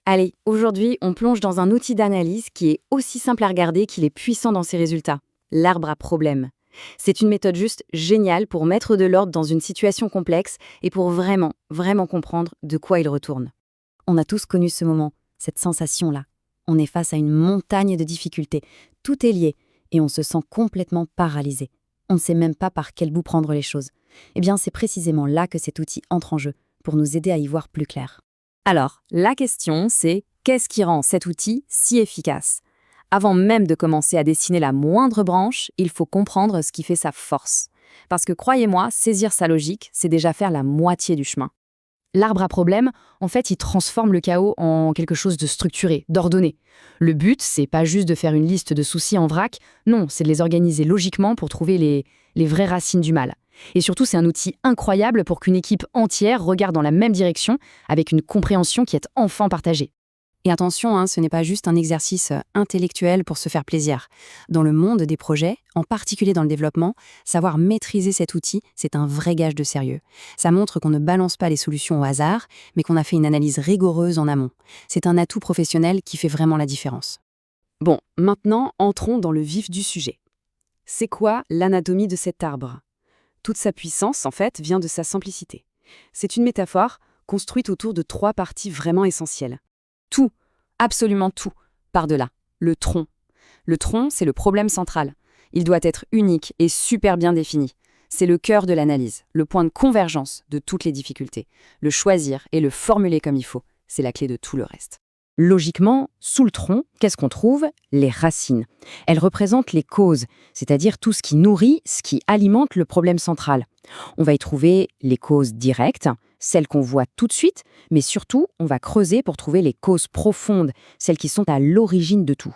Allez, aujourd'hui, on plonge dans un outil d'analyse qui est aussi simple à regarder qu'il est puissant dans ses résultats. L'arbre à problème. C'est une méthode juste géniale pour mettre de l'ordre dans une situation complexe et pour vraiment, vraiment comprendre de quoi il retourne. On a tous connu ce moment, cette sensation-là. On est face à une montagne de difficultés. Tout est lié et on se sent complètement paralysé. On ne sait même pas par quel bout prendre les choses. Eh bien, c'est précisément là que cet outil entre en jeu, pour nous aider à y voir plus clair. Alors, la question, c'est qu'est-ce qui rend cet outil si efficace? Avant même de commencer à dessiner la moindre branche, il faut comprendre ce qui fait sa force. Parce que croyez-moi, saisir sa logique, c'est déjà faire la moitié du chemin. L'arbre à problème, en fait, il transforme le chaos en quelque chose de structuré, d'ordonné. Le but, c'est pas juste de faire une liste de soucis en vrac, non, c'est de les organiser logiquement pour trouver les vraies racines du mal. Et surtout, c'est un outil incroyable pour qu'une équipe entière regarde dans la même direction, avec une compréhension qui est enfin partagée. Et attention, ce n'est pas juste un exercice intellectuel pour se faire plaisir. Dans le monde des projets, en particulier dans le développement, savoir maîtriser cet outil, c'est un vrai gage de sérieux. Ça montre qu'on ne balance pas les solutions au hasard, mais qu'on a fait une analyse rigoureuse en amont. C'est un atout professionnel qui fait vraiment la différence. Bon, maintenant, entrons dans le vif du sujet. C'est quoi l'anatomie de cet arbre? Toute sa puissance, en fait, vient de sa simplicité. C'est une métaphore construite autour de 3 parties vraiment essentielles. Tout, absolument tout, part de là, le tronc. Le tronc, c'est le problème central. Il doit être unique et super bien défini. C'est le cœur de l'analyse, le point de convergence de toutes les difficultés. Le choisir et le formuler comme il faut, c'est la clé de tout le reste. Logiquement, sous le tronc, qu'est-ce qu'on trouve? Les racines. Elles représentent les causes, c'est-à-dire tout ce qui nourrit, ce qui alimente le problème central. On va y trouver les causes directes, celles qu'on voit tout de suite, mais surtout, on va creuser pour trouver les causes profondes, celles qui sont à l'origine de tout.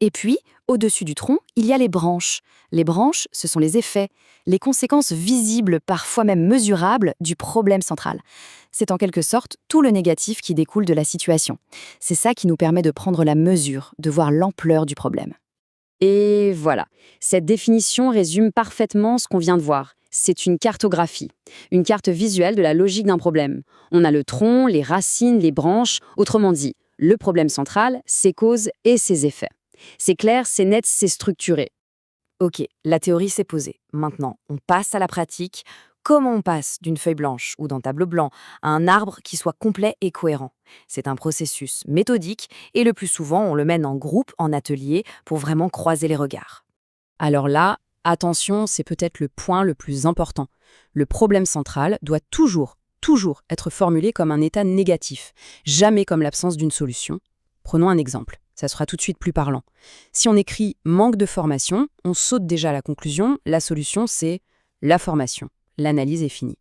Et puis, au-dessus du tronc, il y a les branches. Les branches, ce sont les effets, les conséquences visibles, parfois même mesurables, du problème central. C'est en quelque sorte tout le négatif qui découle de la situation. C'est ça qui nous permet de prendre la mesure, de voir l'ampleur du problème. Et voilà, cette définition résume parfaitement ce qu'on vient de voir. C'est une cartographie, une carte visuelle de la logique d'un problème. On a le tronc, les racines, les branches, autrement dit, le problème central, ses causes et ses effets. C'est clair, c'est net, c'est structuré. Ok, la théorie s'est posée. Maintenant, on passe à la pratique. Comment on passe d'une feuille blanche ou d'un tableau blanc à un arbre qui soit complet et cohérent? C'est un processus méthodique et le plus souvent, on le mène en groupe, en atelier, pour vraiment croiser les regards. Alors là, attention, c'est peut-être le point le plus important. Le problème central doit toujours être formulé comme un état négatif, jamais comme l'absence d'une solution. Prenons un exemple. Ça sera tout de suite plus parlant. Si on écrit « manque de formation », on saute déjà à la conclusion, la solution c'est la formation. L'analyse est finie.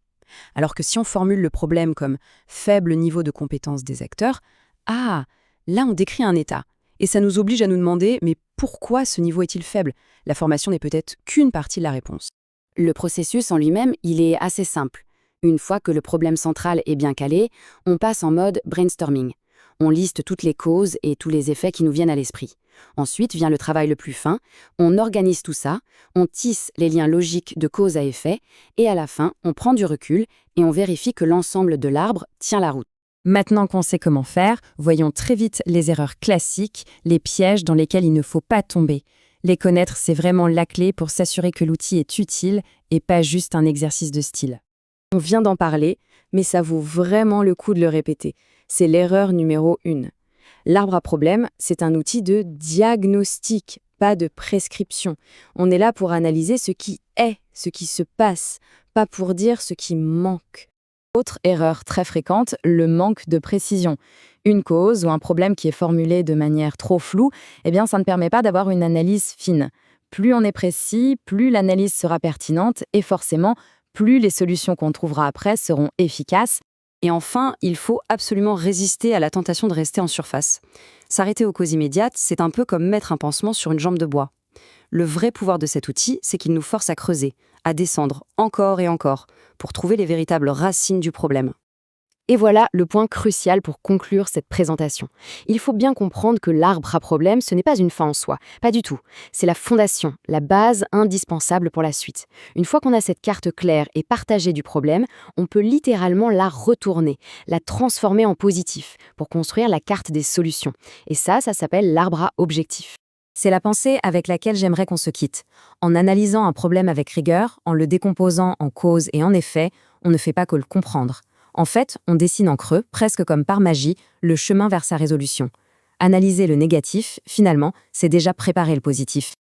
Alors que si on formule le problème comme « faible niveau de compétence des acteurs », là on décrit un état. Et ça nous oblige à nous demander « mais pourquoi ce niveau est-il faible ?» La formation n'est peut-être qu'une partie de la réponse. Le processus en lui-même, il est assez simple. Une fois que le problème central est bien calé, on passe en mode brainstorming. On liste toutes les causes et tous les effets qui nous viennent à l'esprit. Ensuite vient le travail le plus fin, on organise tout ça, on tisse les liens logiques de cause à effet, et à la fin, on prend du recul et on vérifie que l'ensemble de l'arbre tient la route. Maintenant qu'on sait comment faire, voyons très vite les erreurs classiques, les pièges dans lesquels il ne faut pas tomber. Les connaître, c'est vraiment la clé pour s'assurer que l'outil est utile et pas juste un exercice de style. On vient d'en parler, mais ça vaut vraiment le coup de le répéter. C'est l'erreur numéro 1. L'arbre à problème, c'est un outil de diagnostic, pas de prescription. On est là pour analyser ce qui est, ce qui se passe, pas pour dire ce qui manque. Autre erreur très fréquente, le manque de précision. Une cause ou un problème qui est formulé de manière trop floue, ça ne permet pas d'avoir une analyse fine. Plus on est précis, plus l'analyse sera pertinente et forcément, plus les solutions qu'on trouvera après seront efficaces. Et enfin, il faut absolument résister à la tentation de rester en surface. S'arrêter aux causes immédiates, c'est un peu comme mettre un pansement sur une jambe de bois. Le vrai pouvoir de cet outil, c'est qu'il nous force à creuser, à descendre encore et encore, pour trouver les véritables racines du problème. Et voilà le point crucial pour conclure cette présentation. Il faut bien comprendre que l'arbre à problème, ce n'est pas une fin en soi, pas du tout. C'est la fondation, la base indispensable pour la suite. Une fois qu'on a cette carte claire et partagée du problème, on peut littéralement la retourner, la transformer en positif pour construire la carte des solutions. Et ça s'appelle l'arbre à objectif. C'est la pensée avec laquelle j'aimerais qu'on se quitte. En analysant un problème avec rigueur, en le décomposant en causes et en effets, on ne fait pas que le comprendre. En fait, on dessine en creux, presque comme par magie, le chemin vers sa résolution. Analyser le négatif, finalement, c'est déjà préparer le positif.